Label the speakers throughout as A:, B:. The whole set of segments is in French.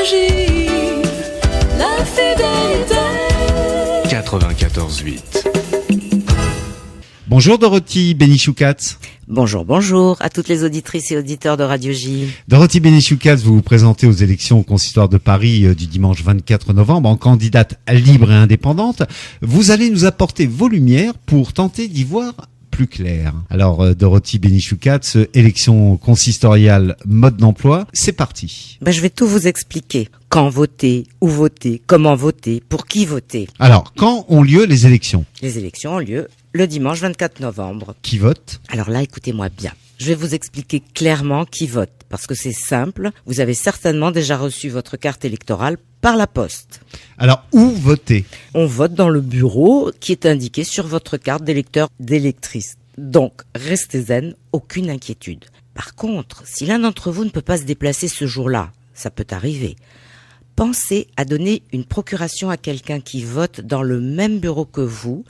A: J, la fidélité.
B: 94.8.
C: Bonjour Dorothy Benichou-Katz.
D: Bonjour à toutes les auditrices et auditeurs de Radio J.
C: Dorothy Benichou-Katz, vous vous présentez aux élections au Consistoire de Paris du dimanche 24 novembre en candidate libre et indépendante. Vous allez nous apporter vos lumières pour tenter d'y voir plus clair. Alors Dorothy Benichou-Katz, élection consistoriale, mode d'emploi, c'est parti.
D: Je vais tout vous expliquer. Quand voter, où voter, comment voter, pour qui voter.
C: Alors, quand ont lieu les élections?
D: Les élections ont lieu le dimanche 24 novembre.
C: Qui vote?
D: Alors là, écoutez-moi bien. Je vais vous expliquer clairement qui vote, parce que c'est simple. Vous avez certainement déjà reçu votre carte électorale par la poste.
C: Alors, où voter?
D: On vote dans le bureau qui est indiqué sur votre carte d'électeur d'électrice. Donc, restez zen, aucune inquiétude. Par contre, si l'un d'entre vous ne peut pas se déplacer ce jour-là, ça peut arriver, pensez à donner une procuration à quelqu'un qui vote dans le même bureau que vous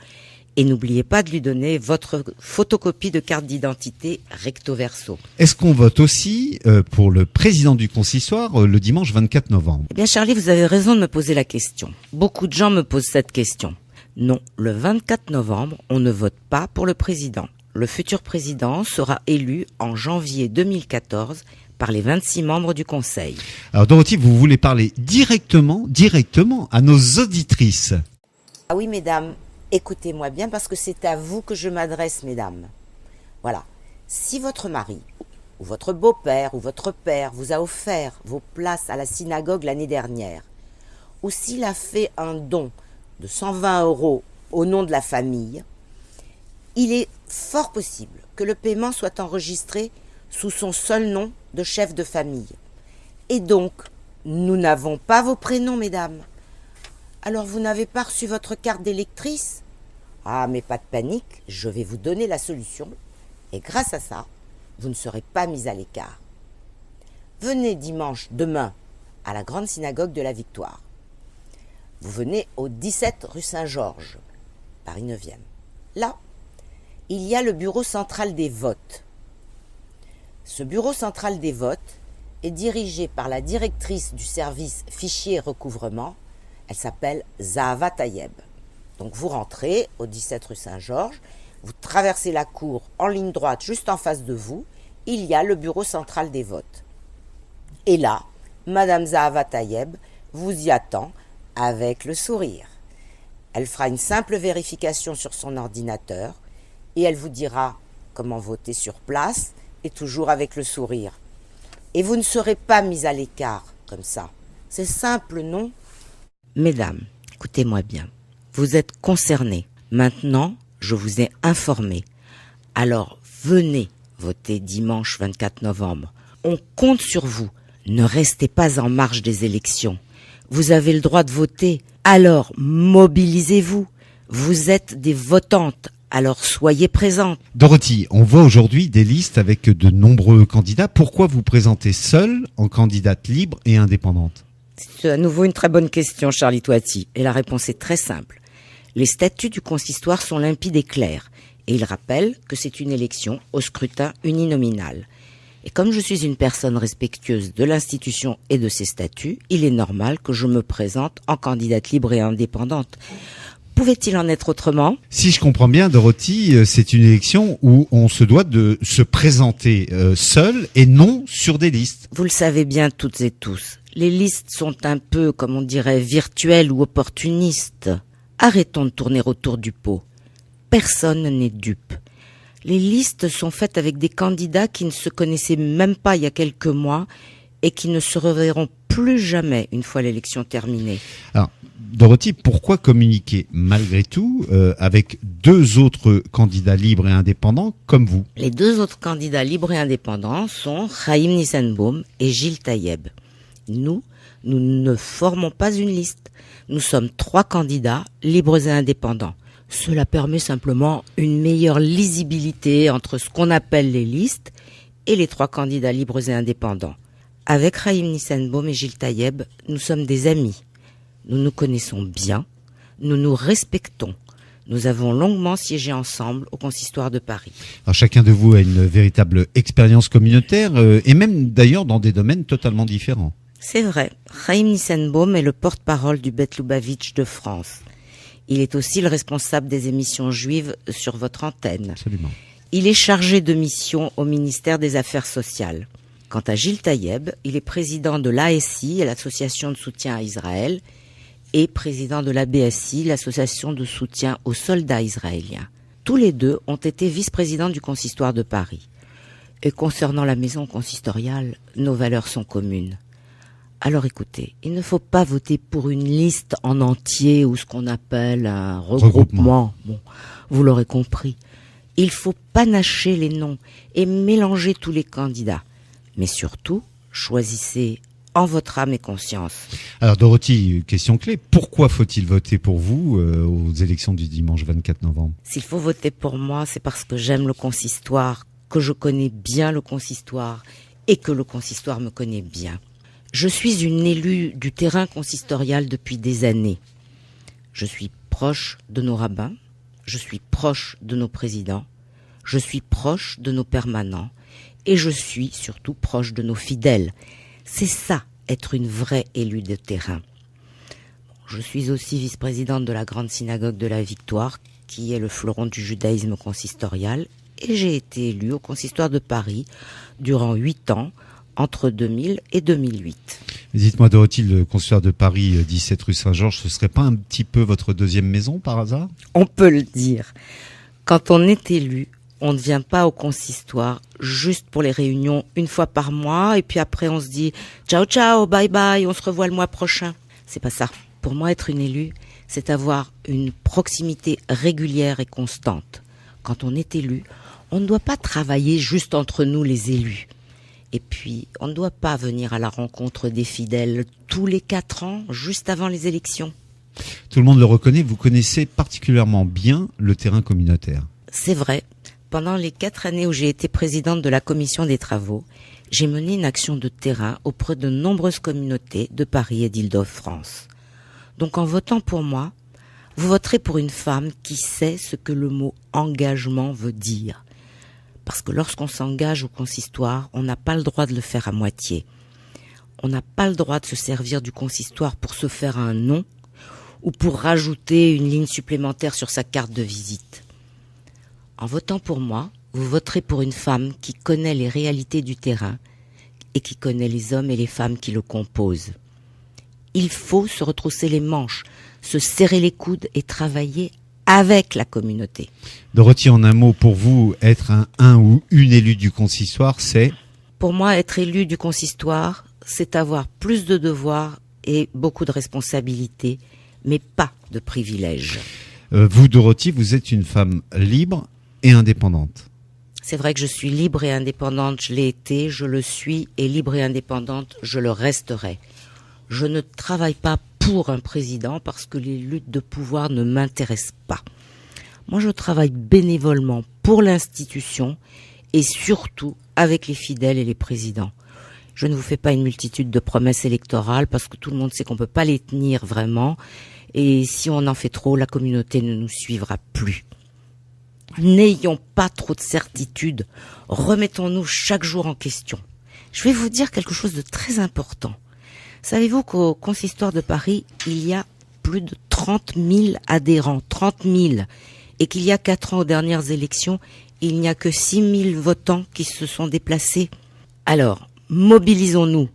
D: et n'oubliez pas de lui donner votre photocopie de carte d'identité recto verso.
C: Est-ce qu'on vote aussi pour le président du consistoire le dimanche 24 novembre?
D: Eh bien Charlie, vous avez raison de me poser la question. Beaucoup de gens me posent cette question. Non, le 24 novembre, on ne vote pas pour le président. Le futur président sera élu en janvier 2014 par les 26 membres du Conseil.
C: Alors Dorothy, vous voulez parler directement à nos auditrices.
D: Ah oui, mesdames, écoutez-moi bien parce que c'est à vous que je m'adresse, mesdames. Voilà, si votre mari, ou votre beau-père, ou votre père vous a offert vos places à la synagogue l'année dernière, ou s'il a fait un don de 120 € au nom de la famille, il est fort possible que le paiement soit enregistré sous son seul nom de chef de famille. Et donc, nous n'avons pas vos prénoms, mesdames. Alors, vous n'avez pas reçu votre carte d'électrice? Ah, mais pas de panique, je vais vous donner la solution. Et grâce à ça, vous ne serez pas mis à l'écart. Venez dimanche, demain, à la grande synagogue de la Victoire. Vous venez au 17 rue Saint-Georges, Paris 9e. Là, il y a le bureau central des votes. Ce bureau central des votes est dirigé par la directrice du service fichier et recouvrement. Elle s'appelle Zahava Tayeb. Donc vous rentrez au 17 rue Saint-Georges, vous traversez la cour en ligne droite juste en face de vous, il y a le bureau central des votes. Et là, Madame Zahava Tayeb vous y attend avec le sourire. Elle fera une simple vérification sur son ordinateur et elle vous dira comment voter sur place et toujours avec le sourire. Et vous ne serez pas mis à l'écart comme ça. C'est simple, non? Mesdames, écoutez-moi bien. Vous êtes concernées. Maintenant, je vous ai informé. Alors, venez voter dimanche 24 novembre. On compte sur vous. Ne restez pas en marge des élections. Vous avez le droit de voter. Alors, mobilisez-vous. Vous êtes des votantes. Alors soyez présentes.
C: Dorothy, on voit aujourd'hui des listes avec de nombreux candidats. Pourquoi vous présentez seule en candidate libre et indépendante?
D: C'est à nouveau une très bonne question, Charlie Toiti. Et la réponse est très simple. Les statuts du consistoire sont limpides et clairs. Et ils rappellent que c'est une élection au scrutin uninominal. Et comme je suis une personne respectueuse de l'institution et de ses statuts, il est normal que je me présente en candidate libre et indépendante. Pouvait-il en être autrement?
C: Si je comprends bien, Dorothy, c'est une élection où on se doit de se présenter seul et non sur des listes.
D: Vous le savez bien toutes et tous. Les listes sont un peu, comme on dirait, virtuelles ou opportunistes. Arrêtons de tourner autour du pot. Personne n'est dupe. Les listes sont faites avec des candidats qui ne se connaissaient même pas il y a quelques mois et qui ne se reverront plus jamais une fois l'élection terminée.
C: Alors, Dorothy, pourquoi communiquer malgré tout avec deux autres candidats libres et indépendants comme vous?
D: Les deux autres candidats libres et indépendants sont Chaim Nissenbaum et Gilles Tayeb. Nous ne formons pas une liste. Nous sommes 3 candidats libres et indépendants. Cela permet simplement une meilleure lisibilité entre ce qu'on appelle les listes et les 3 candidats libres et indépendants. Avec Chaim Nissenbaum et Gilles Tayeb, nous sommes des amis. Nous nous connaissons bien, nous nous respectons. Nous avons longuement siégé ensemble au Consistoire de Paris.
C: Alors, chacun de vous a une véritable expérience communautaire et même d'ailleurs dans des domaines totalement différents.
D: C'est vrai, Chaim Nissenbaum est le porte-parole du Bet Lubavitch de France. Il est aussi le responsable des émissions juives sur votre antenne.
C: Absolument.
D: Il est chargé de mission au ministère des Affaires sociales. Quant à Gilles Taïeb, il est président de l'ASI, l'association de soutien à Israël, et président de la BSI, l'association de soutien aux soldats israéliens. Tous les deux ont été vice-présidents du consistoire de Paris. Et concernant la maison consistoriale, nos valeurs sont communes. Alors écoutez, il ne faut pas voter pour une liste en entier ou ce qu'on appelle un regroupement. Bon, vous l'aurez compris. Il faut panacher les noms et mélanger tous les candidats. Mais surtout, choisissez en votre âme et conscience.
C: Alors Dorothy, question clé, pourquoi faut-il voter pour vous aux élections du dimanche 24 novembre?
D: S'il faut voter pour moi, c'est parce que j'aime le consistoire, que je connais bien le consistoire et que le consistoire me connaît bien. Je suis une élue du terrain consistorial depuis des années. Je suis proche de nos rabbins, je suis proche de nos présidents, je suis proche de nos permanents et je suis surtout proche de nos fidèles. C'est ça, être une vraie élue de terrain. Je suis aussi vice-présidente de la Grande Synagogue de la Victoire, qui est le fleuron du judaïsme consistorial, et j'ai été élue au consistoire de Paris durant 8 ans, entre 2000 et 2008.
C: Dites-moi Dorothy, le consistoire de Paris, 17 rue Saint-Georges, ce serait pas un petit peu votre deuxième maison par hasard?
D: On peut le dire. Quand on est élu, on ne vient pas au consistoire juste pour les réunions une fois par mois et puis après on se dit ciao ciao, bye bye, on se revoit le mois prochain. C'est pas ça. Pour moi, être une élue, c'est avoir une proximité régulière et constante. Quand on est élu, on ne doit pas travailler juste entre nous les élus. Et puis, on ne doit pas venir à la rencontre des fidèles tous les 4 ans, juste avant les élections.
C: Tout le monde le reconnaît, vous connaissez particulièrement bien le terrain communautaire.
D: C'est vrai. Pendant les 4 années où j'ai été présidente de la commission des travaux, j'ai mené une action de terrain auprès de nombreuses communautés de Paris et d'Île-de-France. Donc en votant pour moi, vous voterez pour une femme qui sait ce que le mot engagement veut dire. Parce que lorsqu'on s'engage au consistoire, on n'a pas le droit de le faire à moitié. On n'a pas le droit de se servir du consistoire pour se faire un nom ou pour rajouter une ligne supplémentaire sur sa carte de visite. En votant pour moi, vous voterez pour une femme qui connaît les réalités du terrain et qui connaît les hommes et les femmes qui le composent. Il faut se retrousser les manches, se serrer les coudes et travailler avec la communauté.
C: Dorothy, en un mot, pour vous, être un ou une élue du consistoire, c'est?
D: Pour moi, être élu du consistoire, c'est avoir plus de devoirs et beaucoup de responsabilités, mais pas de privilèges.
C: Vous, Dorothy, vous êtes une femme libre et indépendante.
D: C'est vrai que je suis libre et indépendante, je l'ai été, je le suis, et libre et indépendante, je le resterai. Je ne travaille pas pour un président parce que les luttes de pouvoir ne m'intéressent pas. Moi, je travaille bénévolement pour l'institution et surtout avec les fidèles et les présidents. Je ne vous fais pas une multitude de promesses électorales parce que tout le monde sait qu'on ne peut pas les tenir vraiment. Et si on en fait trop, la communauté ne nous suivra plus. N'ayons pas trop de certitudes. Remettons-nous chaque jour en question. Je vais vous dire quelque chose de très important. Savez-vous qu'au consistoire de Paris, il y a plus de 30 000 adhérents, 30 000, et qu'il y a 4 ans aux dernières élections, il n'y a que 6 000 votants qui se sont déplacés. Alors, mobilisons-nous,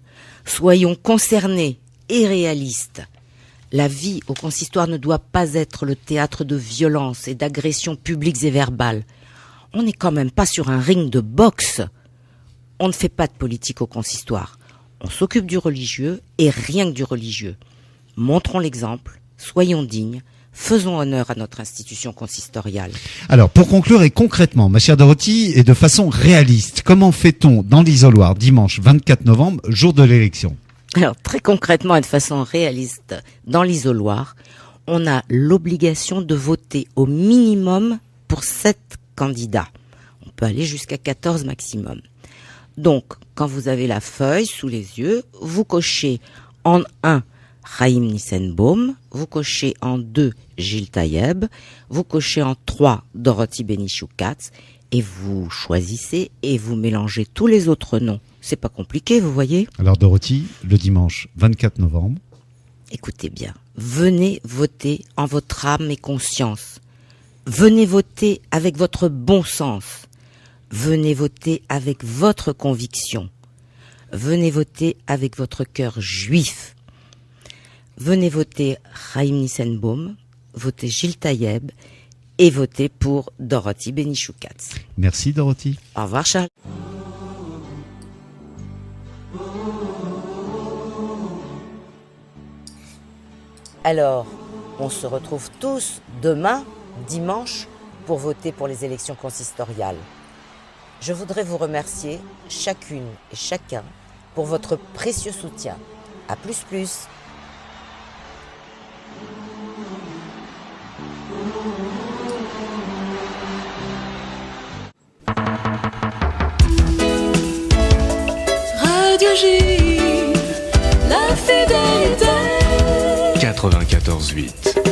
D: soyons concernés et réalistes. La vie au consistoire ne doit pas être le théâtre de violences et d'agressions publiques et verbales. On n'est quand même pas sur un ring de boxe. On ne fait pas de politique au consistoire. On s'occupe du religieux et rien que du religieux. Montrons l'exemple, soyons dignes, faisons honneur à notre institution consistoriale.
C: Alors, pour conclure et concrètement, ma chère Dorothy, et de façon réaliste, comment fait-on dans l'isoloir dimanche 24 novembre, jour de l'élection?
D: Alors, très concrètement et de façon réaliste, dans l'isoloir, on a l'obligation de voter au minimum pour 7 candidats. On peut aller jusqu'à 14 maximum. Donc, quand vous avez la feuille sous les yeux, vous cochez en 1 Chaim Nissenbaum, vous cochez en 2 Gilles Taïeb, vous cochez en 3 Dorothy Benichou-Katz et vous choisissez et vous mélangez tous les autres noms. C'est pas compliqué, vous voyez?
C: Alors Dorothy, le dimanche 24 novembre.
D: Écoutez bien, venez voter en votre âme et conscience. Venez voter avec votre bon sens. Venez voter avec votre conviction. Venez voter avec votre cœur juif. Venez voter Chaim Nissenbaum, votez Gilles Taïeb et votez pour Dorothy Benichou-Katz.
C: Merci Dorothy.
D: Au revoir Charles. Alors, on se retrouve tous demain, dimanche, pour voter pour les élections consistoriales. Je voudrais vous remercier, chacune et chacun, pour votre précieux soutien. À plus.
A: Radio J, la fidélité.
B: 94.8